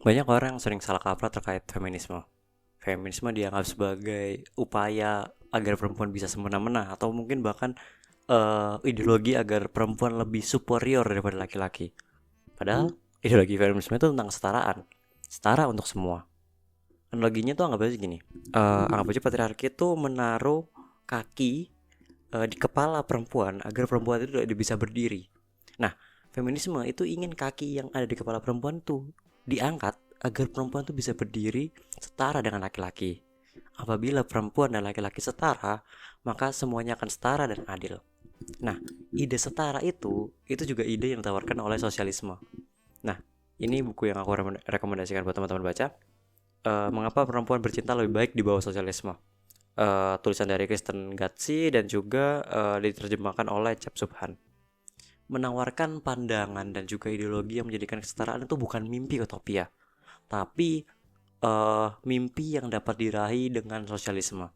Banyak orang sering salah kaprah terkait feminisme. Feminisme dianggap sebagai upaya agar perempuan bisa semena-mena atau mungkin bahkan ideologi agar perempuan lebih superior daripada laki-laki. Padahal ideologi feminisme itu tentang kesetaraan, setara untuk semua. Analoginya tuh anggap aja gini, anggap aja patriarki itu menaruh kaki di kepala perempuan agar perempuan itu tidak bisa berdiri. Nah, feminisme itu ingin kaki yang ada di kepala perempuan tuh diangkat agar perempuan tuh bisa berdiri setara dengan laki-laki. Apabila perempuan dan laki-laki setara, maka semuanya akan setara dan adil. Nah, ide setara itu juga ide yang ditawarkan oleh sosialisme. Nah, ini buku yang aku rekomendasikan buat teman-teman baca. Mengapa perempuan bercinta lebih baik di bawah sosialisme? Tulisan dari Kristen Gatsi dan juga diterjemahkan oleh Cap Subhan. Menawarkan pandangan dan juga ideologi yang menjadikan kesetaraan itu bukan mimpi utopia, tapi mimpi yang dapat diraih dengan sosialisme.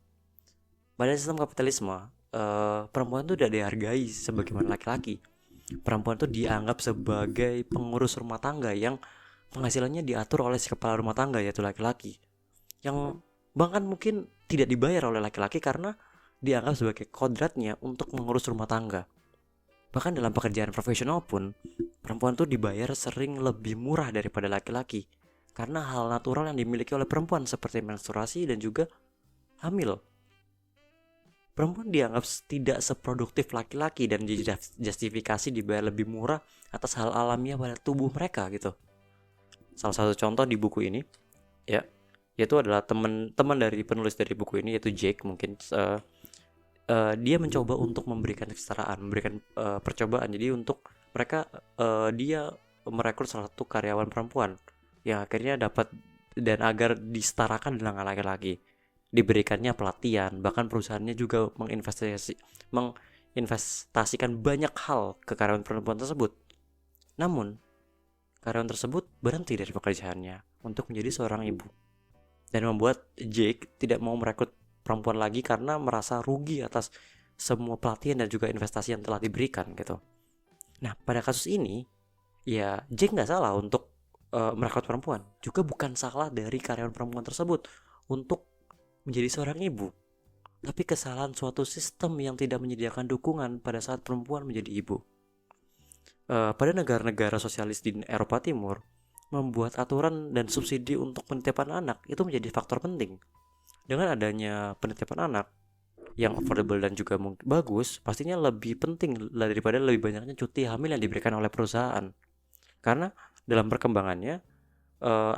Pada sistem kapitalisme, perempuan itu tidak dihargai sebagaimana laki-laki. Perempuan itu dianggap sebagai pengurus rumah tangga yang penghasilannya diatur oleh si kepala rumah tangga, yaitu laki-laki. Yang bahkan mungkin tidak dibayar oleh laki-laki karena dianggap sebagai kodratnya untuk mengurus rumah tangga. Bahkan dalam pekerjaan profesional pun, perempuan tuh dibayar sering lebih murah daripada laki-laki karena hal natural yang dimiliki oleh perempuan seperti menstruasi dan juga hamil. Perempuan dianggap tidak seproduktif laki-laki dan justifikasi dibayar lebih murah atas hal alamiah pada tubuh mereka gitu. Salah satu contoh di buku ini ya, yaitu adalah teman-teman dari penulis dari buku ini yaitu Jake. Mungkin dia mencoba untuk memberikan kesetaraan, memberikan percobaan. Jadi untuk mereka dia merekrut salah satu karyawan perempuan yang akhirnya dapat dan agar disetarakan dengan laki-laki. Diberikannya pelatihan, bahkan perusahaannya juga menginvestasikan banyak hal ke karyawan perempuan tersebut. Namun, karyawan tersebut berhenti dari pekerjaannya untuk menjadi seorang ibu dan membuat Jake tidak mau merekrut perempuan lagi karena merasa rugi atas semua pelatihan dan juga investasi yang telah diberikan gitu. Nah, pada kasus ini ya Jake nggak salah untuk merekrut perempuan, juga bukan salah dari karyawan perempuan tersebut untuk menjadi seorang ibu, tapi kesalahan suatu sistem yang tidak menyediakan dukungan pada saat perempuan menjadi ibu. Pada negara-negara sosialis di Eropa Timur, membuat aturan dan subsidi untuk penitipan anak itu menjadi faktor penting. Dengan adanya penitipan anak yang affordable dan juga bagus, pastinya lebih penting daripada lebih banyaknya cuti hamil yang diberikan oleh perusahaan. Karena dalam perkembangannya,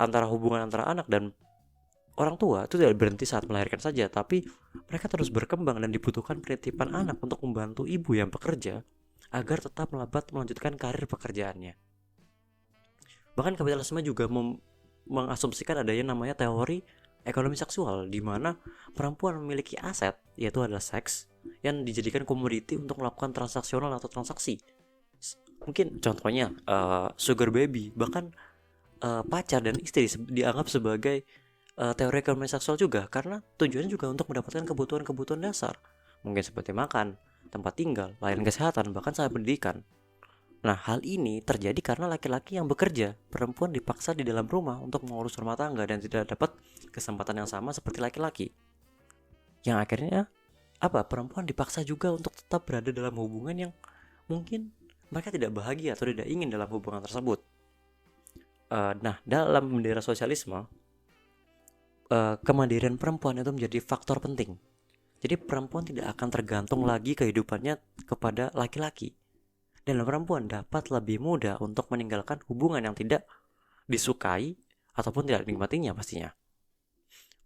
antara hubungan antara anak dan orang tua itu tidak berhenti saat melahirkan saja, tapi mereka terus berkembang dan dibutuhkan penitipan anak untuk membantu ibu yang bekerja agar tetap melanjutkan karir pekerjaannya. Bahkan kapitalisme juga mengasumsikan adanya namanya teori ekonomi seksual, di mana perempuan memiliki aset, yaitu adalah seks, yang dijadikan komoditi untuk melakukan transaksional atau transaksi. Mungkin contohnya sugar baby, bahkan pacar dan istri dianggap sebagai teori ekonomi seksual juga, karena tujuannya juga untuk mendapatkan kebutuhan-kebutuhan dasar, mungkin seperti makan, tempat tinggal, layanan kesehatan, bahkan sampai pendidikan. Nah, hal ini terjadi karena laki-laki yang bekerja, perempuan dipaksa di dalam rumah untuk mengurus rumah tangga dan tidak dapat kesempatan yang sama seperti laki-laki. Yang akhirnya apa? Perempuan dipaksa juga untuk tetap berada dalam hubungan yang mungkin mereka tidak bahagia atau tidak ingin dalam hubungan tersebut. Nah, dalam bendera sosialisme, kemandirian perempuan itu menjadi faktor penting. Jadi perempuan tidak akan tergantung lagi kehidupannya kepada laki-laki. Dan perempuan dapat lebih mudah untuk meninggalkan hubungan yang tidak disukai ataupun tidak dinikmatinya pastinya.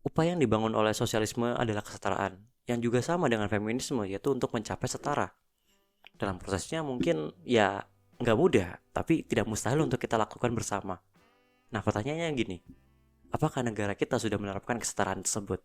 Upaya yang dibangun oleh sosialisme adalah kesetaraan, yang juga sama dengan feminisme, yaitu untuk mencapai setara. Dalam prosesnya mungkin ya nggak mudah, tapi tidak mustahil untuk kita lakukan bersama. Nah, pertanyaannya gini, apakah negara kita sudah menerapkan kesetaraan tersebut?